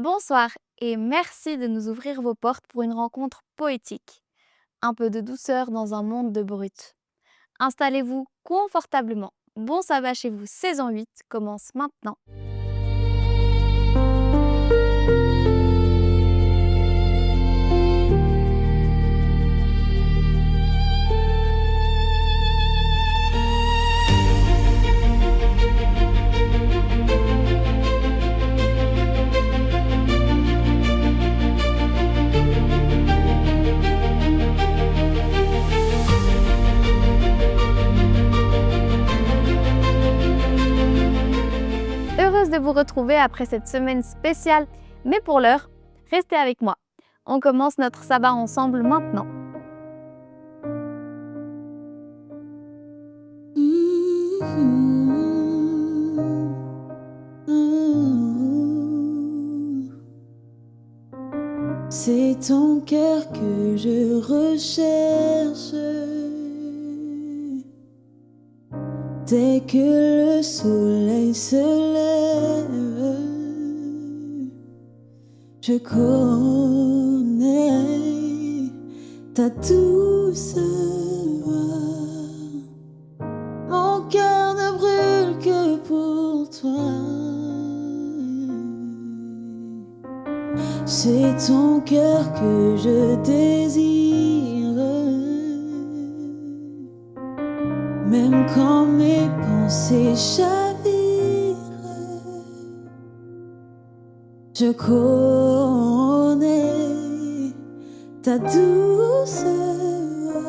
Bonsoir et merci de nous ouvrir vos portes pour une rencontre poétique. Un peu de douceur dans un monde de brut. Installez-vous confortablement. Bon sabbat chez vous, saison 8 commence maintenant. Heureuse de vous retrouver après cette semaine spéciale, mais pour l'heure, restez avec moi. On commence notre sabbat ensemble maintenant. C'est ton cœur que je recherche. Dès que le soleil se lève, je connais ta douce voix. Mon cœur ne brûle que pour toi. C'est ton cœur que je désire, même quand mes pensées chavirent. Je connais ta douce voix.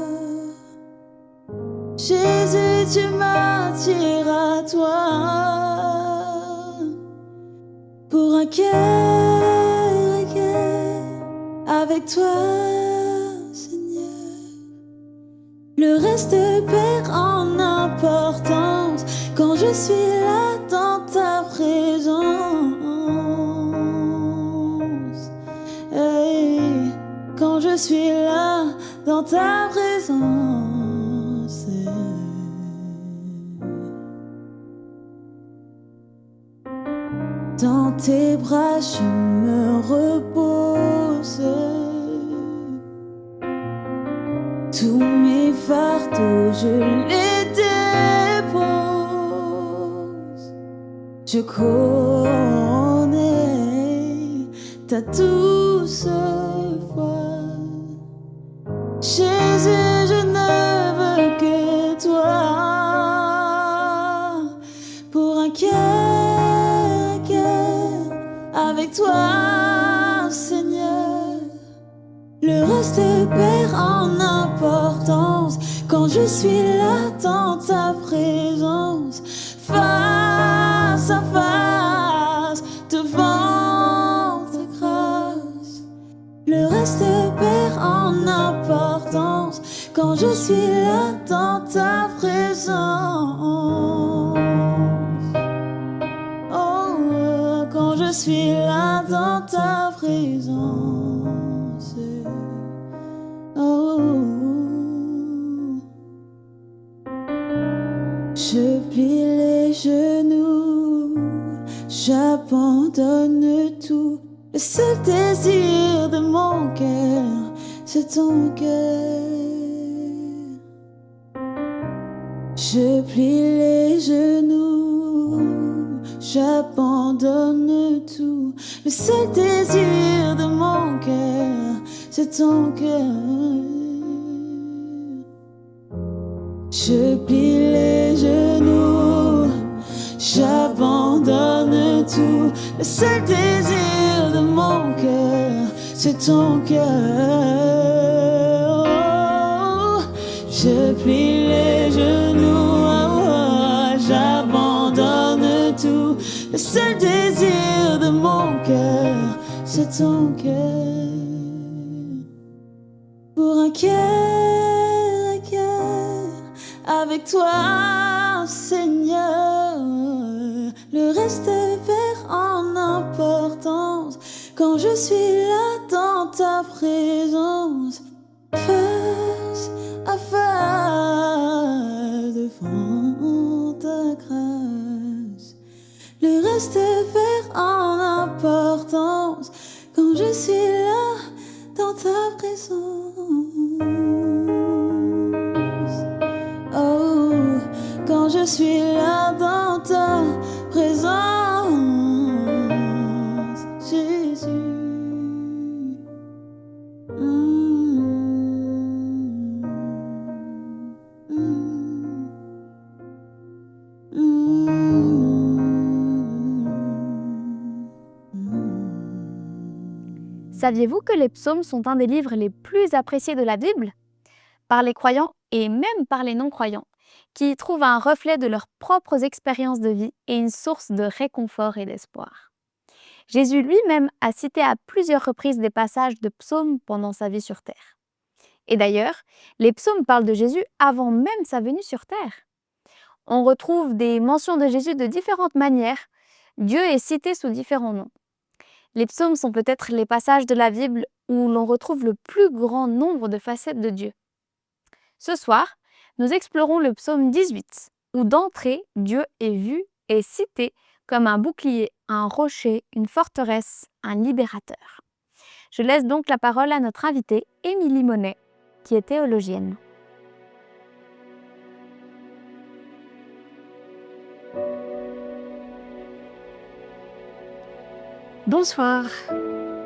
Jésus, tu m'attires à toi pour un cœur avec toi, Seigneur. Le reste perd en importance quand je suis là dans ta présence. Hey, quand je suis là dans ta présence. Dans tes bras je me repose. Tous mes fardeaux je les dépose. Je connais ta douce voix. Jésus, je ne veux que toi. Pour un cœur avec toi, Seigneur. Le reste perd en importance quand je suis là dans ta présence. Face à face, devant ta grâce. Le reste perd en importance quand je suis là dans ta présence. Oh, quand je suis là dans ta présence. Oh, je plie les genoux, j'abandonne tout. Le seul désir de mon cœur, c'est ton cœur. Je plie les genoux, j'abandonne tout. Le seul désir de mon cœur, c'est ton cœur. Je plie les genoux, j'abandonne tout. Le seul désir de mon cœur, c'est ton cœur. Oh, je plie les genoux, j'abandonne tout. Le seul désir de mon cœur, c'est ton cœur. Pour un cœur avec toi, Seigneur. Le reste perd en importance quand je suis là dans ta présence. Face à face, devant ta grâce. Le reste perd en importance je suis là dans ta présence. Oh, quand je suis là dans ta présence, Jésus. Saviez-vous que les psaumes sont un des livres les plus appréciés de la Bible? Par les croyants et même par les non-croyants, qui y trouvent un reflet de leurs propres expériences de vie et une source de réconfort et d'espoir. Jésus lui-même a cité à plusieurs reprises des passages de psaumes pendant sa vie sur terre. Et d'ailleurs, les psaumes parlent de Jésus avant même sa venue sur terre. On retrouve des mentions de Jésus de différentes manières. Dieu est cité sous différents noms. Les psaumes sont peut-être les passages de la Bible où l'on retrouve le plus grand nombre de facettes de Dieu. Ce soir, nous explorons le psaume 18, où d'entrée, Dieu est vu et cité comme un bouclier, un rocher, une forteresse, un libérateur. Je laisse donc la parole à notre invitée, Émilie Monet, qui est théologienne. Bonsoir.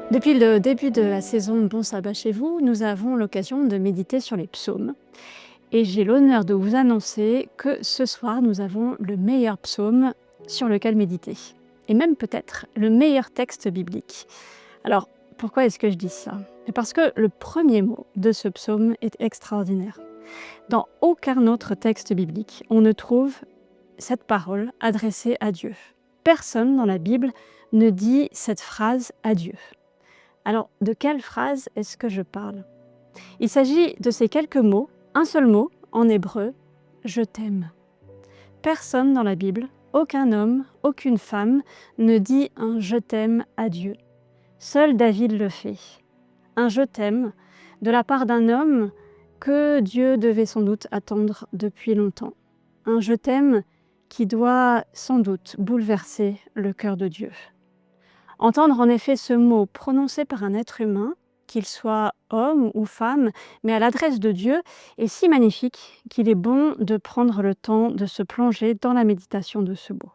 Depuis le début de la saison Bon Sabbat chez vous, nous avons l'occasion de méditer sur les psaumes. Et j'ai l'honneur de vous annoncer que ce soir, nous avons le meilleur psaume sur lequel méditer. Et même peut-être le meilleur texte biblique. Alors, pourquoi est-ce que je dis ça? C'est parce que le premier mot de ce psaume est extraordinaire. Dans aucun autre texte biblique, on ne trouve cette parole adressée à Dieu. Personne dans la Bible ne dit cette phrase à Dieu. Alors, de quelle phrase est-ce que je parle? Il s'agit de ces quelques mots, un seul mot en hébreu, « je t'aime ». Personne dans la Bible, aucun homme, aucune femme ne dit un « je t'aime » à Dieu. Seul David le fait. Un « je t'aime » de la part d'un homme que Dieu devait sans doute attendre depuis longtemps. Un « je t'aime » qui doit sans doute bouleverser le cœur de Dieu. Entendre en effet ce mot prononcé par un être humain, qu'il soit homme ou femme, mais à l'adresse de Dieu, est si magnifique qu'il est bon de prendre le temps de se plonger dans la méditation de ce mot.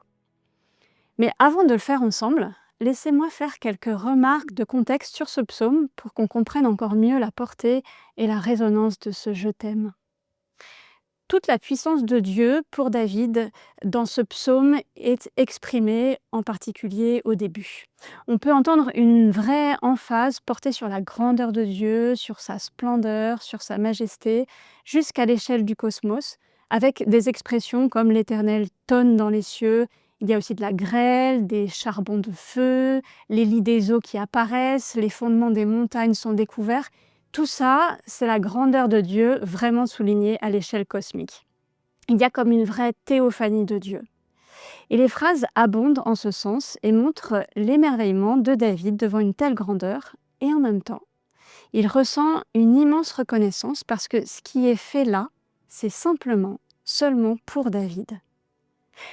Mais avant de le faire ensemble, laissez-moi faire quelques remarques de contexte sur ce psaume pour qu'on comprenne encore mieux la portée et la résonance de ce « je t'aime ». Toute la puissance de Dieu pour David dans ce psaume est exprimée en particulier au début. On peut entendre une vraie emphase portée sur la grandeur de Dieu, sur sa splendeur, sur sa majesté, jusqu'à l'échelle du cosmos, avec des expressions comme l'Éternel tonne dans les cieux. Il y a aussi de la grêle, des charbons de feu, les lits des eaux qui apparaissent, les fondements des montagnes sont découverts. Tout ça, c'est la grandeur de Dieu vraiment soulignée à l'échelle cosmique. Il y a comme une vraie théophanie de Dieu. Et les phrases abondent en ce sens et montrent l'émerveillement de David devant une telle grandeur et en même temps, il ressent une immense reconnaissance parce que ce qui est fait là, c'est simplement, seulement pour David.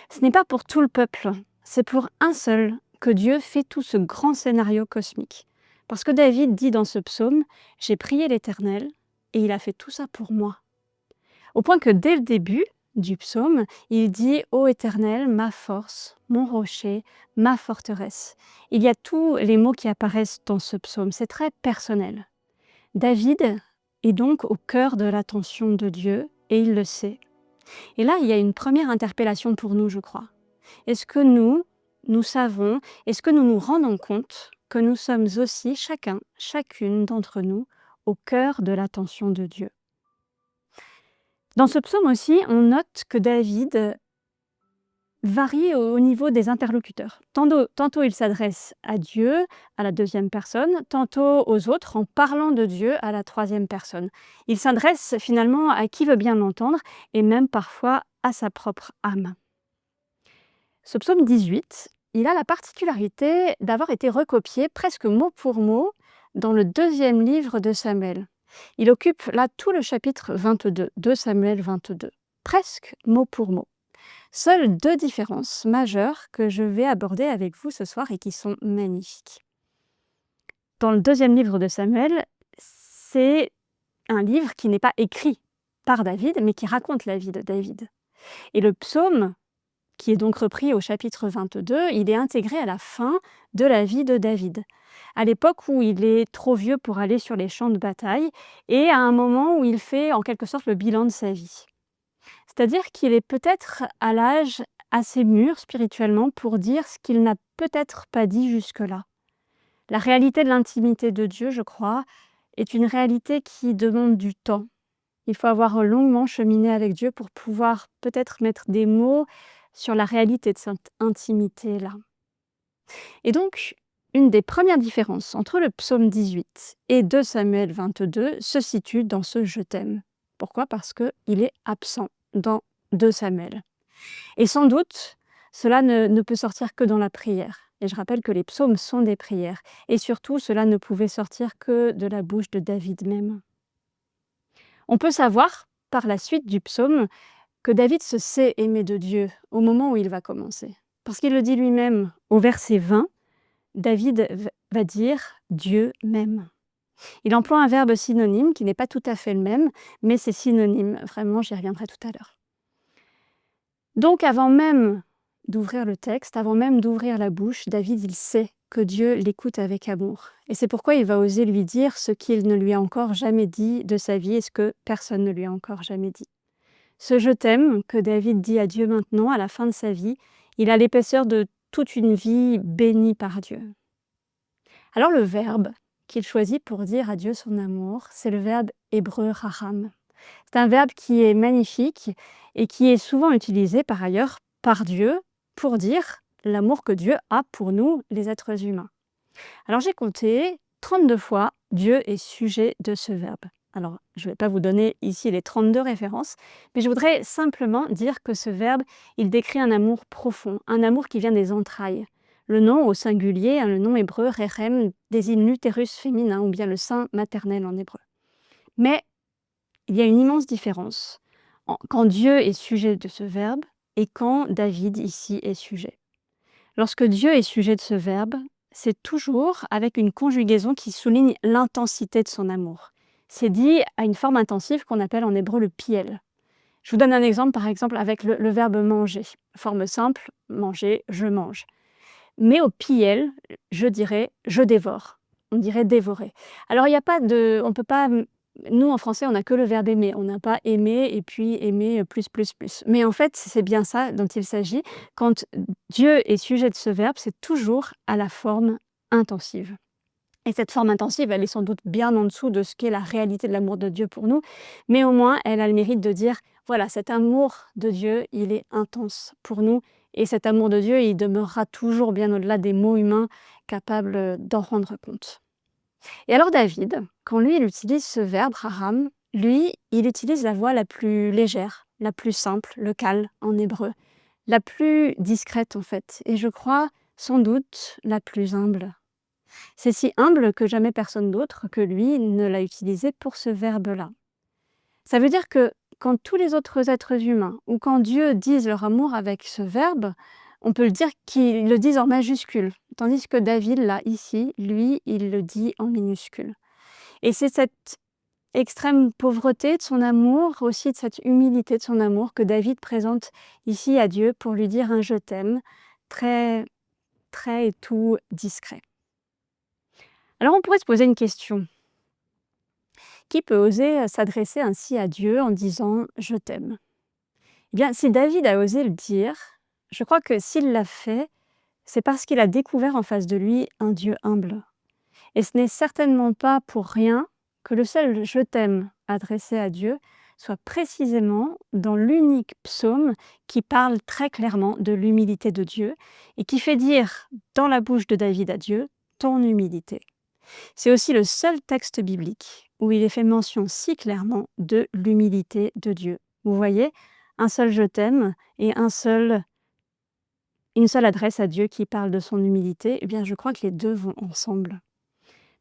Ce n'est pas pour tout le peuple, c'est pour un seul que Dieu fait tout ce grand scénario cosmique. Parce que David dit dans ce psaume « J'ai prié l'Éternel et il a fait tout ça pour moi ». Au point que dès le début du psaume, il dit « Ô Éternel, ma force, mon rocher, ma forteresse ». Il y a tous les mots qui apparaissent dans ce psaume, c'est très personnel. David est donc au cœur de l'attention de Dieu et il le sait. Et là, il y a une première interpellation pour nous, je crois. Est-ce que nous savons, est-ce que nous nous rendons compte que nous sommes aussi chacun, chacune d'entre nous, au cœur de l'attention de Dieu. Dans ce psaume aussi, on note que David varie au niveau des interlocuteurs. Tantôt il s'adresse à Dieu, à la deuxième personne, tantôt aux autres en parlant de Dieu à la troisième personne. Il s'adresse finalement à qui veut bien l'entendre et même parfois à sa propre âme. Ce psaume 18, il a la particularité d'avoir été recopié presque mot pour mot dans le deuxième livre de Samuel. Il occupe là tout le chapitre 22 de Samuel 22, presque mot pour mot. Seules deux différences majeures que je vais aborder avec vous ce soir et qui sont magnifiques. dans le 2e livre de Samuel, c'est un livre qui n'est pas écrit par David, mais qui raconte la vie de David. Et le psaume, qui est donc repris au chapitre 22, il est intégré à la fin de la vie de David, à l'époque où il est trop vieux pour aller sur les champs de bataille et à un moment où il fait en quelque sorte le bilan de sa vie. C'est-à-dire qu'il est peut-être à l'âge assez mûr spirituellement pour dire ce qu'il n'a peut-être pas dit jusque-là. La réalité de l'intimité de Dieu, je crois, est une réalité qui demande du temps. Il faut avoir longuement cheminé avec Dieu pour pouvoir peut-être mettre des mots sur la réalité de cette intimité-là. Et donc, une des premières différences entre le psaume 18 et 2 Samuel 22 se situe dans ce « je t'aime ». Pourquoi ? Parce qu'il est absent dans 2 Samuel. Et sans doute, cela ne peut sortir que dans la prière. Et je rappelle que les psaumes sont des prières. Et surtout, cela ne pouvait sortir que de la bouche de David même. On peut savoir, par la suite du psaume, que David se sait aimer de Dieu au moment où il va commencer. Parce qu'il le dit lui-même au verset 20, David va dire « Dieu m'aime ». Il emploie un verbe synonyme qui n'est pas tout à fait le même, mais c'est synonyme. Vraiment, j'y reviendrai tout à l'heure. Donc, avant même d'ouvrir le texte, avant même d'ouvrir la bouche, David, il sait que Dieu l'écoute avec amour. Et c'est pourquoi il va oser lui dire ce qu'il ne lui a encore jamais dit de sa vie et ce que personne ne lui a encore jamais dit. Ce « je t'aime » que David dit à Dieu maintenant, à la fin de sa vie, il a l'épaisseur de toute une vie bénie par Dieu. Alors le verbe qu'il choisit pour dire à Dieu son amour, c'est le verbe hébreu « racham ». C'est un verbe qui est magnifique et qui est souvent utilisé par ailleurs par Dieu pour dire l'amour que Dieu a pour nous, les êtres humains. Alors j'ai compté 32 fois Dieu est sujet de ce verbe. Alors je ne vais pas vous donner ici les 32 références, mais je voudrais simplement dire que ce verbe, il décrit un amour profond, un amour qui vient des entrailles. Le nom au singulier, le nom hébreu, rechem, désigne l'utérus féminin ou bien le sein maternel en hébreu. Mais il y a une immense différence quand Dieu est sujet de ce verbe et quand David ici est sujet. Lorsque Dieu est sujet de ce verbe, c'est toujours avec une conjugaison qui souligne l'intensité de son amour. C'est dit à une forme intensive qu'on appelle en hébreu le piel. Je vous donne un exemple, par exemple, avec le verbe manger. Forme simple, manger, je mange. Mais au piel, je dirais je dévore. On dirait dévorer. Alors il n'y a pas de. On peut pas. Nous, en français, on n'a que le verbe aimer. On n'a pas aimer et puis aimer plus. Mais en fait, c'est bien ça dont il s'agit. Quand Dieu est sujet de ce verbe, c'est toujours à la forme intensive. Et cette forme intensive, elle est sans doute bien en dessous de ce qu'est la réalité de l'amour de Dieu pour nous. Mais au moins, elle a le mérite de dire, voilà, cet amour de Dieu, il est intense pour nous. Et cet amour de Dieu, il demeurera toujours bien au-delà des mots humains capables d'en rendre compte. Et alors David, quand lui, il utilise ce verbe, haram, lui, il utilise la voix la plus légère, la plus simple, le kal en hébreu, la plus discrète en fait, et je crois sans doute la plus humble. C'est si humble que jamais personne d'autre que lui ne l'a utilisé pour ce verbe-là. Ça veut dire que quand tous les autres êtres humains, ou quand Dieu disent leur amour avec ce verbe, on peut le dire qu'ils le disent en majuscule, tandis que David, là, ici, lui, il le dit en minuscule. Et c'est cette extrême pauvreté de son amour, aussi de cette humilité de son amour que David présente ici à Dieu pour lui dire un « je t'aime » très, très et tout discret. Alors on pourrait se poser une question. Qui peut oser s'adresser ainsi à Dieu en disant « je t'aime » ? Eh bien, si David a osé le dire, je crois que s'il l'a fait, c'est parce qu'il a découvert en face de lui un Dieu humble. Et ce n'est certainement pas pour rien que le seul « je t'aime » adressé à Dieu soit précisément dans l'unique psaume qui parle très clairement de l'humilité de Dieu et qui fait dire dans la bouche de David à Dieu « ton humilité ». C'est aussi le seul texte biblique où il est fait mention si clairement de l'humilité de Dieu. Vous voyez, un seul « je t'aime » et une seule adresse à Dieu qui parle de son humilité, eh bien je crois que les deux vont ensemble.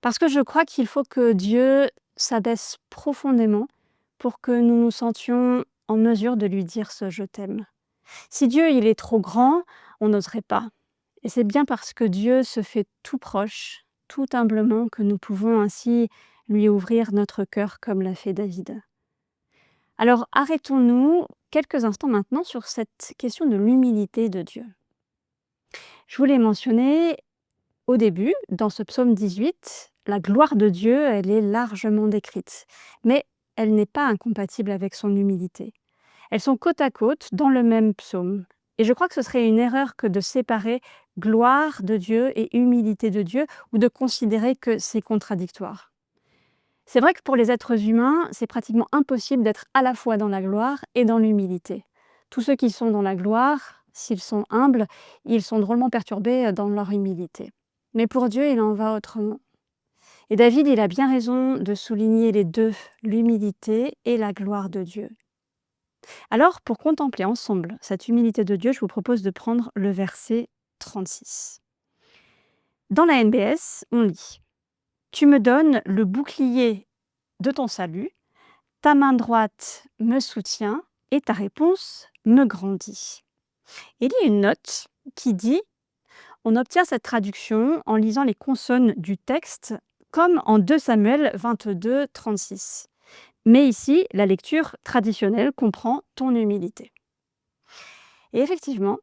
Parce que je crois qu'il faut que Dieu s'abaisse profondément pour que nous nous sentions en mesure de lui dire ce « je t'aime ». Si Dieu il est trop grand, on n'oserait pas. Et c'est bien parce que Dieu se fait tout proche tout humblement que nous pouvons ainsi lui ouvrir notre cœur comme l'a fait David. Alors arrêtons-nous quelques instants maintenant sur cette question de l'humilité de Dieu. Je vous l'ai mentionné au début, dans ce psaume 18, la gloire de Dieu, elle est largement décrite, mais elle n'est pas incompatible avec son humilité. Elles sont côte à côte dans le même psaume. Et je crois que ce serait une erreur que de séparer gloire de Dieu et humilité de Dieu, ou de considérer que c'est contradictoire. C'est vrai que pour les êtres humains, c'est pratiquement impossible d'être à la fois dans la gloire et dans l'humilité. Tous ceux qui sont dans la gloire, s'ils sont humbles, ils sont drôlement perturbés dans leur humilité. Mais pour Dieu, il en va autrement. Et David, il a bien raison de souligner les deux, l'humilité et la gloire de Dieu. Alors, pour contempler ensemble cette humilité de Dieu, je vous propose de prendre le verset 36. Dans la NBS, on lit « Tu me donnes le bouclier de ton salut, ta main droite me soutient et ta réponse me grandit. » Il y a une note qui dit « On obtient cette traduction en lisant les consonnes du texte comme en 2 Samuel 22, 36. Mais ici, la lecture traditionnelle comprend ton humilité. » Et effectivement,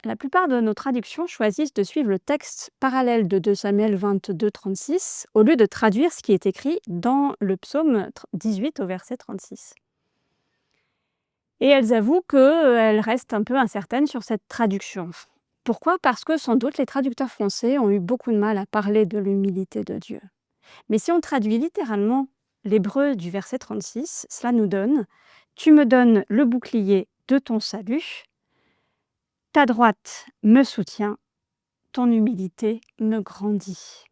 la plupart de nos traductions choisissent de suivre le texte parallèle de 2 Samuel 22, 36 au lieu de traduire ce qui est écrit dans le psaume 18 au verset 36. Et elles avouent qu'elles restent un peu incertaines sur cette traduction. Pourquoi ? Parce que sans doute les traducteurs français ont eu beaucoup de mal à parler de l'humilité de Dieu. Mais si on traduit littéralement l'hébreu du verset 36, cela nous donne « Tu me donnes le bouclier de ton salut, ta droite me soutient, ton humilité me grandit. »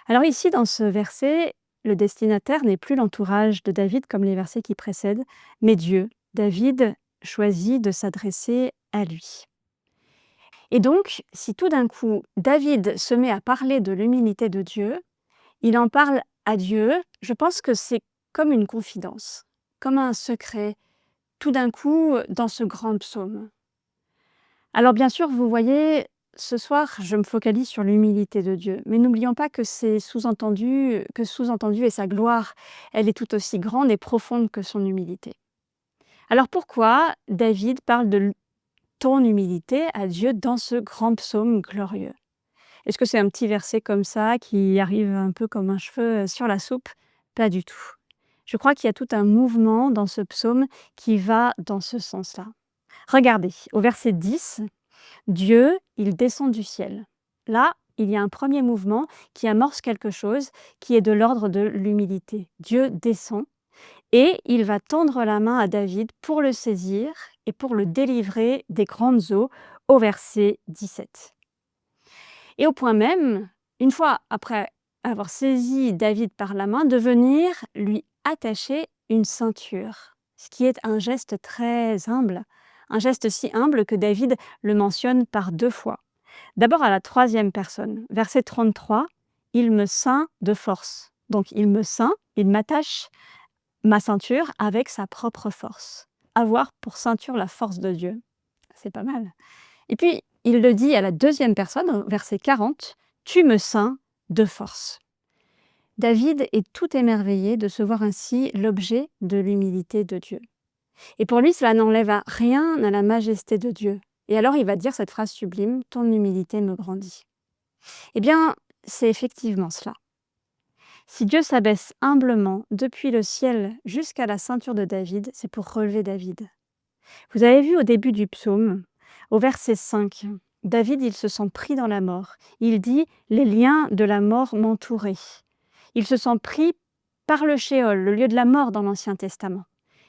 Alors ici, dans ce verset, le destinataire n'est plus l'entourage de David comme les versets qui précèdent, mais Dieu. David choisit de s'adresser à lui. Et donc, si tout d'un coup, David se met à parler de l'humilité de Dieu, il en parle à Dieu, je pense que c'est comme une confidence, comme un secret, tout d'un coup, dans ce grand psaume. Alors bien sûr, vous voyez, ce soir, je me focalise sur l'humilité de Dieu, mais n'oublions pas que c'est sous-entendu est sa gloire, elle est tout aussi grande et profonde que son humilité. Alors pourquoi David parle de ton humilité à Dieu dans ce grand psaume glorieux ? Est-ce que c'est un petit verset comme ça qui arrive un peu comme un cheveu sur la soupe ? Pas du tout. Je crois qu'il y a tout un mouvement dans ce psaume qui va dans ce sens-là. Regardez, au verset 10, Dieu, il descend du ciel. Là, il y a un premier mouvement qui amorce quelque chose qui est de l'ordre de l'humilité. Dieu descend et il va tendre la main à David pour le saisir et pour le délivrer des grandes eaux au verset 17. Et au point même, une fois après avoir saisi David par la main, de venir lui attacher une ceinture, ce qui est un geste très humble, un geste si humble que David le mentionne par 2 fois. D'abord à la 3e personne, verset 33, « Il me ceint de force ». Donc il me ceint, il m'attache ma ceinture avec sa propre force. Avoir pour ceinture la force de Dieu, c'est pas mal. Et puis il le dit à la 2e personne, verset 40, « Tu me ceins de force ». David est tout émerveillé de se voir ainsi l'objet de l'humilité de Dieu. Et pour lui, cela n'enlève à rien à la majesté de Dieu. Et alors il va dire cette phrase sublime, « Ton humilité me grandit ». Eh bien, c'est effectivement cela. Si Dieu s'abaisse humblement depuis le ciel jusqu'à la ceinture de David, c'est pour relever David. Vous avez vu au début du psaume, au verset 5, David, il se sent pris dans la mort. Il dit « Les liens de la mort m'entouraient ». Il se sent pris par le Shéol, le lieu de la mort dans l'Ancien Testament.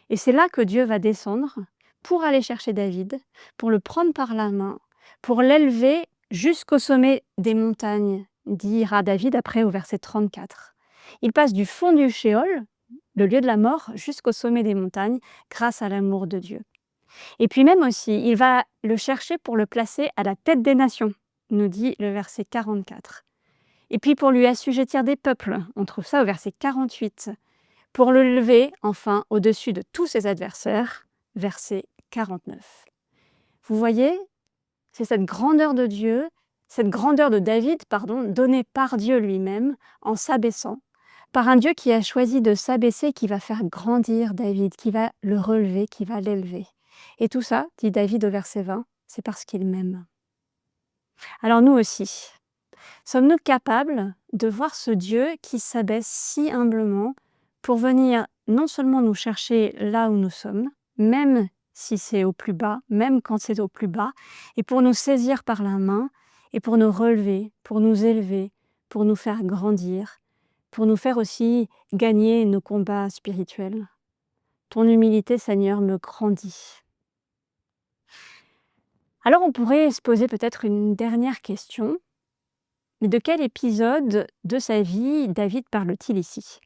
Et c'est là que Dieu va descendre pour aller chercher David, pour le prendre par la main, pour l'élever jusqu'au sommet des montagnes, dira David après au verset 34. Il passe du fond du Shéol, le lieu de la mort, jusqu'au sommet des montagnes, grâce à l'amour de Dieu. Et puis même aussi, il va le chercher pour le placer à la tête des nations, nous dit le verset 44. Et puis pour lui assujettir des peuples, on trouve ça au verset 48. Pour le lever, enfin, au-dessus de tous ses adversaires, verset 49. Vous voyez, c'est cette grandeur de Dieu, cette grandeur de David, donnée par Dieu lui-même en s'abaissant, par un Dieu qui a choisi de s'abaisser, qui va faire grandir David, qui va le relever, qui va l'élever. Et tout ça, dit David au verset 20, c'est parce qu'il m'aime. Alors nous aussi, sommes-nous capables de voir ce Dieu qui s'abaisse si humblement pour venir non seulement nous chercher là où nous sommes, même si c'est au plus bas, même quand c'est au plus bas, et pour nous saisir par la main, et pour nous relever, pour nous élever, pour nous faire grandir, pour nous faire aussi gagner nos combats spirituels. Ton humilité, Seigneur, me grandit. Alors on pourrait se poser peut-être une dernière question. Mais de quel épisode de sa vie David parle-t-il ici?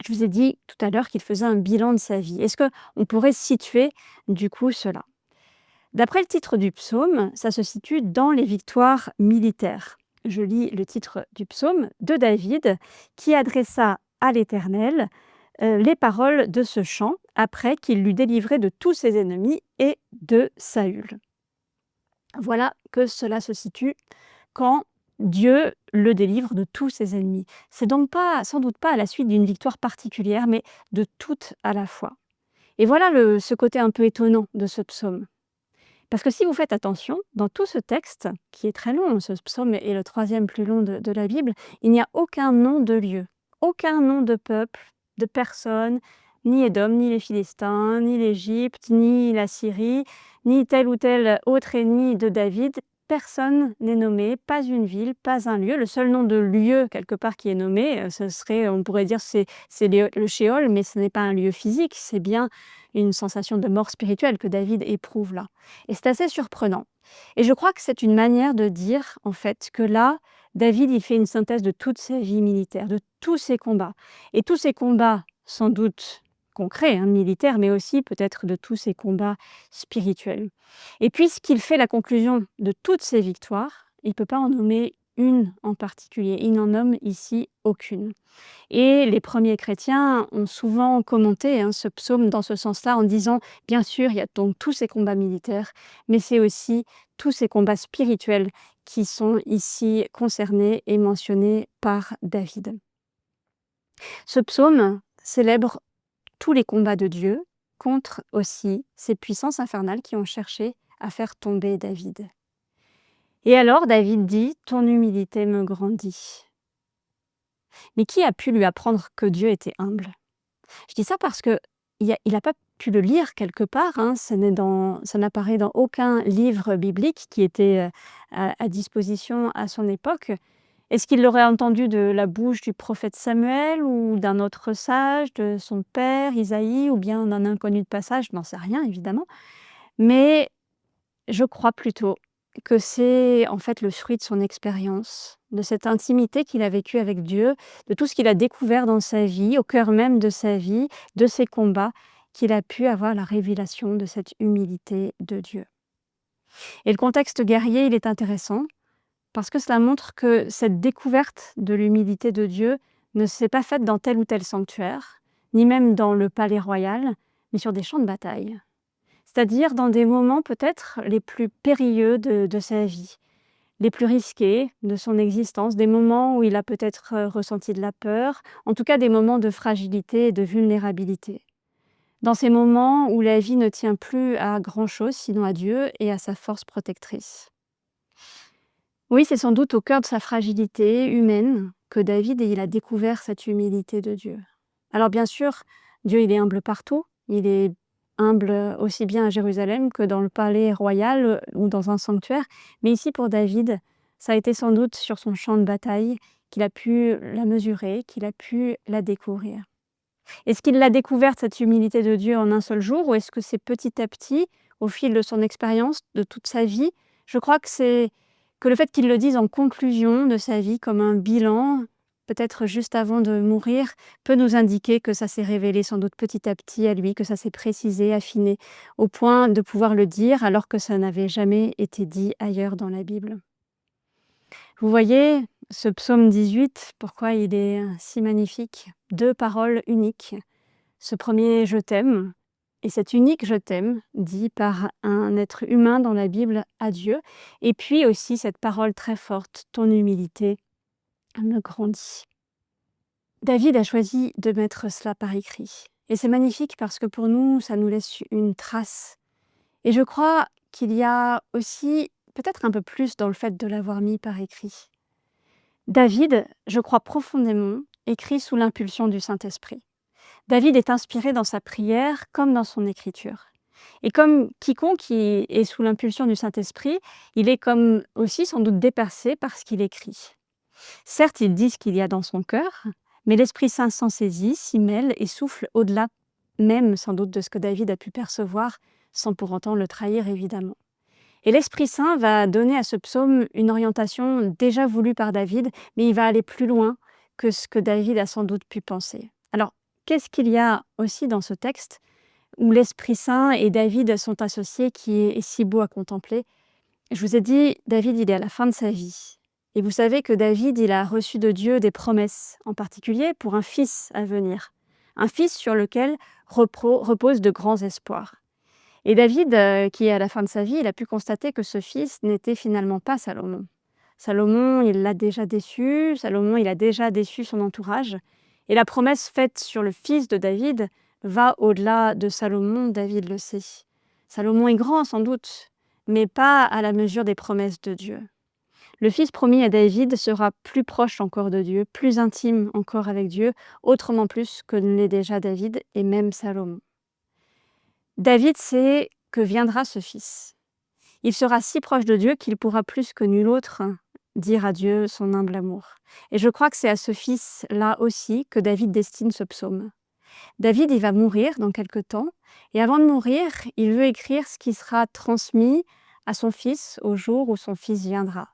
Je vous ai dit tout à l'heure qu'il faisait un bilan de sa vie. Est-ce qu'on pourrait situer du coup cela? D'après le titre du psaume, ça se situe dans les victoires militaires. Je lis le titre du psaume de David qui adressa à l'Éternel les paroles de ce chant après qu'il l'eut délivré de tous ses ennemis et de Saül. Voilà que cela se situe quand Dieu le délivre de tous ses ennemis. C'est donc sans doute pas à la suite d'une victoire particulière, mais de toutes à la fois. Et voilà ce côté un peu étonnant de ce psaume. Parce que si vous faites attention, dans tout ce texte, qui est très long, ce psaume est le 3e plus long de la Bible, il n'y a aucun nom de lieu, aucun nom de peuple, de personne, ni Édom, ni les Philistins, ni l'Égypte, ni la Syrie, ni tel ou tel autre ennemi de David. Personne n'est nommé, pas une ville, pas un lieu. Le seul nom de lieu, quelque part, qui est nommé, ce serait, on pourrait dire, c'est le Sheol, mais ce n'est pas un lieu physique, c'est bien une sensation de mort spirituelle que David éprouve là. Et c'est assez surprenant. Et je crois que c'est une manière de dire, en fait, que là, David, il fait une synthèse de toute sa vie militaire, de tous ses combats. Et tous ces combats, sans doute concrets, militaires, mais aussi peut-être de tous ces combats spirituels. Et puisqu'il fait la conclusion de toutes ces victoires, il ne peut pas en nommer une en particulier. Il n'en nomme ici aucune. Et les premiers chrétiens ont souvent commenté ce psaume dans ce sens-là en disant, bien sûr, il y a donc tous ces combats militaires, mais c'est aussi tous ces combats spirituels qui sont ici concernés et mentionnés par David. Ce psaume célèbre tous les combats de Dieu contre aussi ces puissances infernales qui ont cherché à faire tomber David. Et alors David dit « Ton humilité me grandit ». Mais qui a pu lui apprendre que Dieu était humble? Je dis ça parce qu'il n'a pas pu le lire quelque part, ça n'apparaît dans aucun livre biblique qui était à disposition à son époque. Est-ce qu'il l'aurait entendu de la bouche du prophète Samuel ou d'un autre sage, de son père Isaïe, ou bien d'un inconnu de passage? Je n'en sais rien, évidemment. Mais je crois plutôt que c'est en fait le fruit de son expérience, de cette intimité qu'il a vécue avec Dieu, de tout ce qu'il a découvert dans sa vie, au cœur même de sa vie, de ses combats, qu'il a pu avoir la révélation de cette humilité de Dieu. Et le contexte guerrier, il est intéressant, parce que cela montre que cette découverte de l'humilité de Dieu ne s'est pas faite dans tel ou tel sanctuaire, ni même dans le palais royal, mais sur des champs de bataille. C'est-à-dire dans des moments peut-être les plus périlleux de sa vie, les plus risqués de son existence, des moments où il a peut-être ressenti de la peur, en tout cas des moments de fragilité et de vulnérabilité. Dans ces moments où la vie ne tient plus à grand-chose, sinon à Dieu et à sa force protectrice. Oui, c'est sans doute au cœur de sa fragilité humaine que David il a découvert cette humilité de Dieu. Alors bien sûr, Dieu il est humble partout, il est humble aussi bien à Jérusalem que dans le palais royal ou dans un sanctuaire, mais ici pour David, ça a été sans doute sur son champ de bataille qu'il a pu la mesurer, qu'il a pu la découvrir. Est-ce qu'il l'a découverte, cette humilité de Dieu, en un seul jour, ou est-ce que c'est petit à petit, au fil de son expérience, de toute sa vie? Je crois que le fait qu'il le dise en conclusion de sa vie, comme un bilan, peut-être juste avant de mourir, peut nous indiquer que ça s'est révélé sans doute petit à petit à lui, que ça s'est précisé, affiné, au point de pouvoir le dire alors que ça n'avait jamais été dit ailleurs dans la Bible. Vous voyez, ce psaume 18, pourquoi il est si magnifique? 2 paroles uniques. Ce premier « je t'aime » Et cet unique je t'aime, dit par un être humain dans la Bible à Dieu, et puis aussi cette parole très forte, ton humilité me grandit. David a choisi de mettre cela par écrit. Et c'est magnifique parce que pour nous, ça nous laisse une trace. Et je crois qu'il y a aussi peut-être un peu plus dans le fait de l'avoir mis par écrit. David, je crois profondément, écrit sous l'impulsion du Saint-Esprit. David est inspiré dans sa prière comme dans son écriture. Et comme quiconque qui est sous l'impulsion du Saint-Esprit, il est comme aussi sans doute dépassé par ce qu'il écrit. Certes, il dit ce qu'il y a dans son cœur, mais l'Esprit Saint s'en saisit, s'y mêle et souffle au-delà même sans doute de ce que David a pu percevoir, sans pour autant le trahir évidemment. Et l'Esprit Saint va donner à ce psaume une orientation déjà voulue par David, mais il va aller plus loin que ce que David a sans doute pu penser. Alors, qu'est-ce qu'il y a aussi dans ce texte où l'Esprit Saint et David sont associés qui est si beau à contempler? Je vous ai dit, David, il est à la fin de sa vie. Et vous savez que David, il a reçu de Dieu des promesses, en particulier pour un fils à venir. Un fils sur lequel reposent de grands espoirs. Et David, qui est à la fin de sa vie, il a pu constater que ce fils n'était finalement pas Salomon. Salomon, il l'a déjà déçu, Salomon, il a déjà déçu son entourage. Et la promesse faite sur le fils de David va au-delà de Salomon, David le sait. Salomon est grand sans doute, mais pas à la mesure des promesses de Dieu. Le fils promis à David sera plus proche encore de Dieu, plus intime encore avec Dieu, autrement plus que ne l'est déjà David et même Salomon. David sait que viendra ce fils. Il sera si proche de Dieu qu'il pourra plus que nul autre dire à Dieu son humble amour. Et je crois que c'est à ce fils-là aussi que David destine ce psaume. David, il va mourir dans quelque temps, et avant de mourir, il veut écrire ce qui sera transmis à son fils au jour où son fils viendra.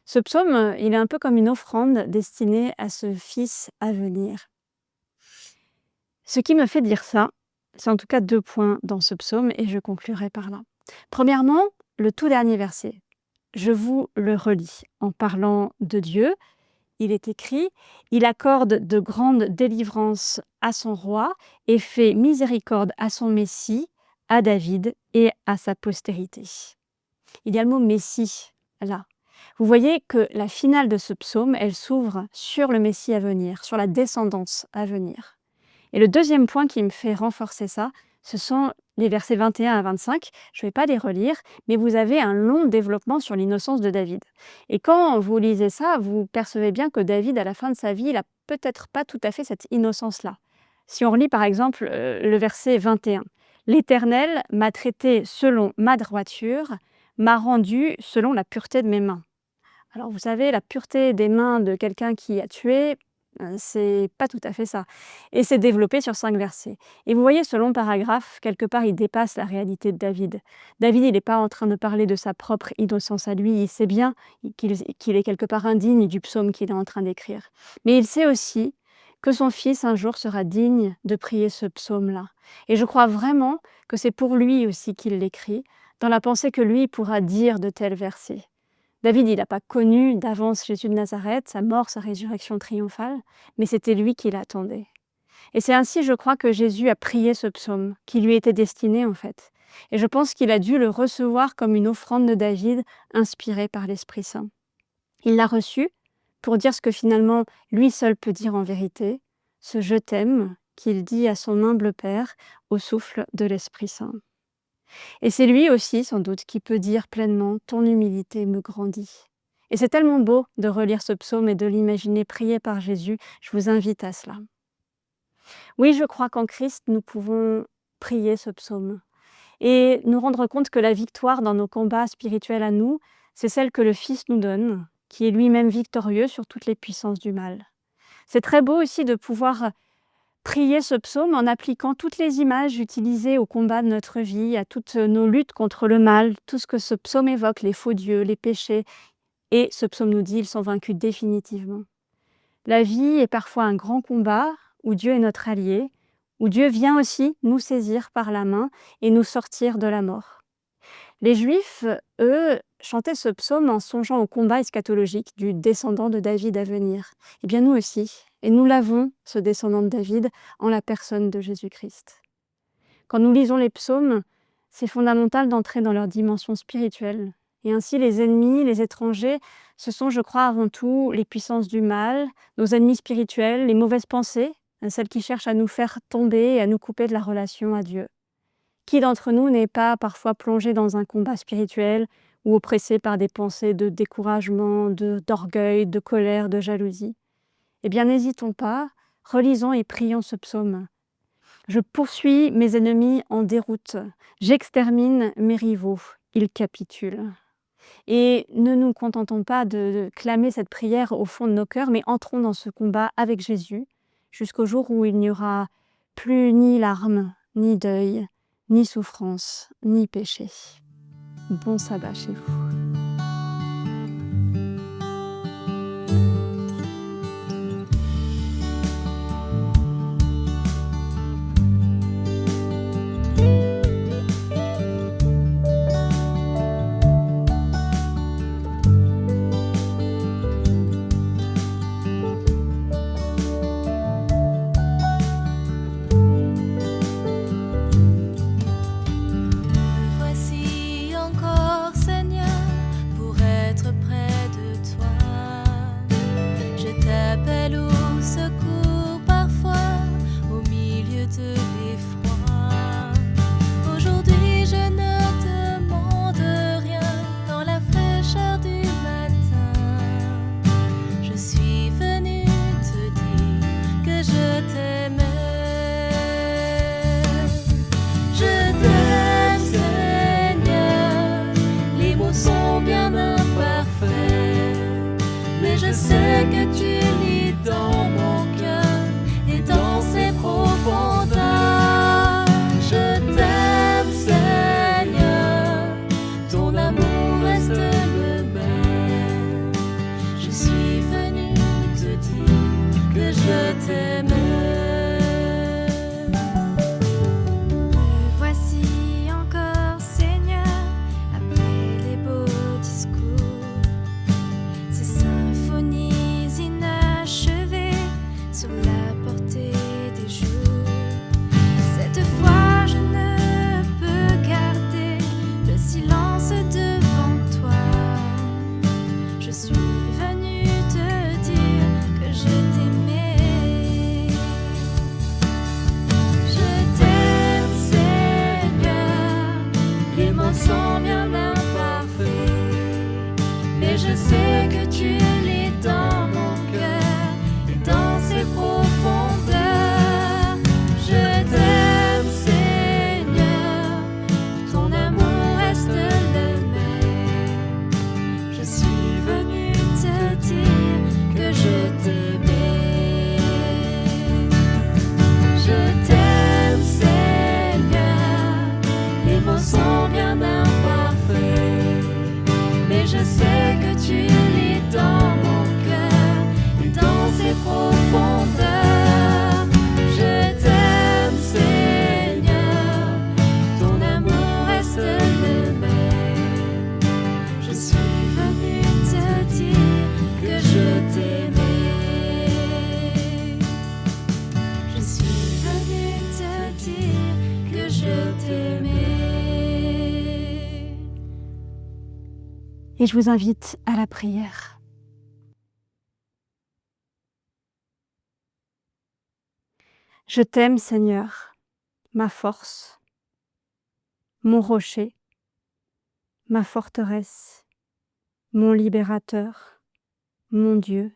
Ce psaume, il est un peu comme une offrande destinée à ce fils à venir. Ce qui me fait dire ça, c'est en tout cas 2 points dans ce psaume, et je conclurai par là. Premièrement, le tout dernier verset. Je vous le relis en parlant de Dieu. Il est écrit « Il accorde de grandes délivrances à son roi et fait miséricorde à son Messie, à David et à sa postérité. » Il y a le mot « Messie » là. Vous voyez que la finale de ce psaume, elle s'ouvre sur le Messie à venir, sur la descendance à venir. Et le deuxième point qui me fait renforcer ça, ce sont les versets 21 à 25. Je ne vais pas les relire, mais vous avez un long développement sur l'innocence de David. Et quand vous lisez ça, vous percevez bien que David, à la fin de sa vie, il n'a peut-être pas tout à fait cette innocence-là. Si on relit par exemple le verset 21. « L'Éternel m'a traité selon ma droiture, m'a rendu selon la pureté de mes mains. » Alors vous savez, la pureté des mains de quelqu'un qui a tué, c'est pas tout à fait ça. Et c'est développé sur 5 versets. Et vous voyez, ce long paragraphe, quelque part, il dépasse la réalité de David. David, il n'est pas en train de parler de sa propre innocence à lui. Il sait bien qu'il est quelque part indigne du psaume qu'il est en train d'écrire. Mais il sait aussi que son fils, un jour, sera digne de prier ce psaume-là. Et je crois vraiment que c'est pour lui aussi qu'il l'écrit, dans la pensée que lui pourra dire de tels versets. David, il n'a pas connu d'avance Jésus de Nazareth, sa mort, sa résurrection triomphale, mais c'était lui qui l'attendait. Et c'est ainsi, je crois, que Jésus a prié ce psaume, qui lui était destiné en fait. Et je pense qu'il a dû le recevoir comme une offrande de David, inspirée par l'Esprit Saint. Il l'a reçu pour dire ce que finalement lui seul peut dire en vérité, ce « je t'aime » qu'il dit à son humble Père au souffle de l'Esprit Saint. Et c'est lui aussi, sans doute, qui peut dire pleinement « ton humilité me grandit ». Et c'est tellement beau de relire ce psaume et de l'imaginer prié par Jésus. Je vous invite à cela. Oui, je crois qu'en Christ, nous pouvons prier ce psaume et nous rendre compte que la victoire dans nos combats spirituels à nous, c'est celle que le Fils nous donne, qui est lui-même victorieux sur toutes les puissances du mal. C'est très beau aussi de pouvoir prier ce psaume en appliquant toutes les images utilisées au combat de notre vie, à toutes nos luttes contre le mal, tout ce que ce psaume évoque, les faux dieux, les péchés. Et ce psaume nous dit, ils sont vaincus définitivement. La vie est parfois un grand combat où Dieu est notre allié, où Dieu vient aussi nous saisir par la main et nous sortir de la mort. Les Juifs, eux, chantaient ce psaume en songeant au combat eschatologique du descendant de David à venir. Eh bien nous aussi, et nous l'avons, ce descendant de David, en la personne de Jésus-Christ. Quand nous lisons les psaumes, c'est fondamental d'entrer dans leur dimension spirituelle. Et ainsi, les ennemis, les étrangers, ce sont, je crois, avant tout les puissances du mal, nos ennemis spirituels, les mauvaises pensées, celles qui cherchent à nous faire tomber et à nous couper de la relation à Dieu. Qui d'entre nous n'est pas parfois plongé dans un combat spirituel ou oppressé par des pensées de découragement, d'orgueil, de colère, de jalousie? Eh bien, n'hésitons pas, relisons et prions ce psaume. Je poursuis mes ennemis en déroute, j'extermine mes rivaux, ils capitulent. Et ne nous contentons pas de clamer cette prière au fond de nos cœurs, mais entrons dans ce combat avec Jésus, jusqu'au jour où il n'y aura plus ni larmes, ni deuil, ni souffrance, ni péché. Bon sabbat chez vous. Voici encore, Seigneur, pour être près de toi. Je t'appelle au secours parfois, au milieu de l'effroi. Aujourd'hui, je ne demande rien dans la fraîcheur du matin. Je suis venue te dire que je t'aime. Je t'aime, Seigneur, les mots sont bien imparfaits, mais je sais que tu lis dans mon cœur et dans ses profondeurs. Je t'aime, Seigneur, ton amour reste le même. Je suis venue te dire que je t'aime. Voici encore, Seigneur, après les beaux discours, ces symphonies inachevées sur la portée des jours. Cette fois, je ne peux garder le silence devant toi. Je suis venue te dire que je t'aimais. Je t'aime, Seigneur, les mots sont bien imparfaits, mais je sais que tu lis dans mon cœur et dans ses profondeurs. Je t'aime, Seigneur, ton amour reste le même. Je suis venue te dire que je t'aimais. Je t'aime, Seigneur, les mots sont bien imparfaits, mais je sais que tu lis dans mon cœur et dans ses profondeurs. Je t'aime, Seigneur, ton amour reste le même. Je suis venue te dire que je t'aimais. Je suis venue te dire que je t'aimais. Et je vous invite à la prière. Je t'aime, Seigneur, ma force, mon rocher, ma forteresse, mon libérateur, mon Dieu.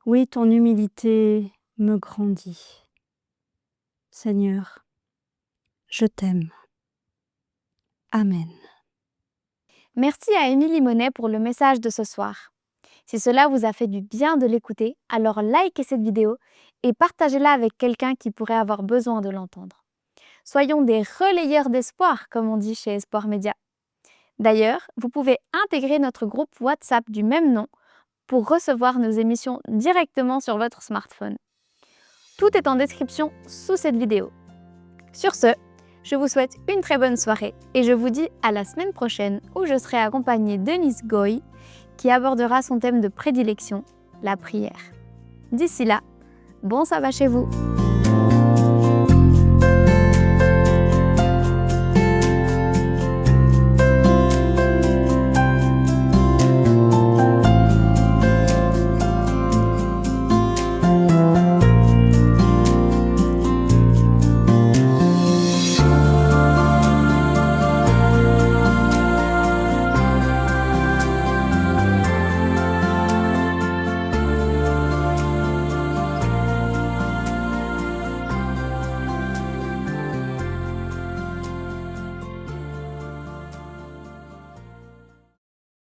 Oui, ton humilité me grandit. Seigneur, je t'aime. Amen. Merci à Émilie Monet pour le message de ce soir. Si cela vous a fait du bien de l'écouter, alors likez cette vidéo et partagez-la avec quelqu'un qui pourrait avoir besoin de l'entendre. Soyons des relayeurs d'espoir, comme on dit chez Espoir Média. D'ailleurs, vous pouvez intégrer notre groupe WhatsApp du même nom pour recevoir nos émissions directement sur votre smartphone. Tout est en description sous cette vidéo. Sur ce, je vous souhaite une très bonne soirée et je vous dis à la semaine prochaine où je serai accompagnée de Denise Goy qui abordera son thème de prédilection, la prière. D'ici là, bon sabbat chez vous!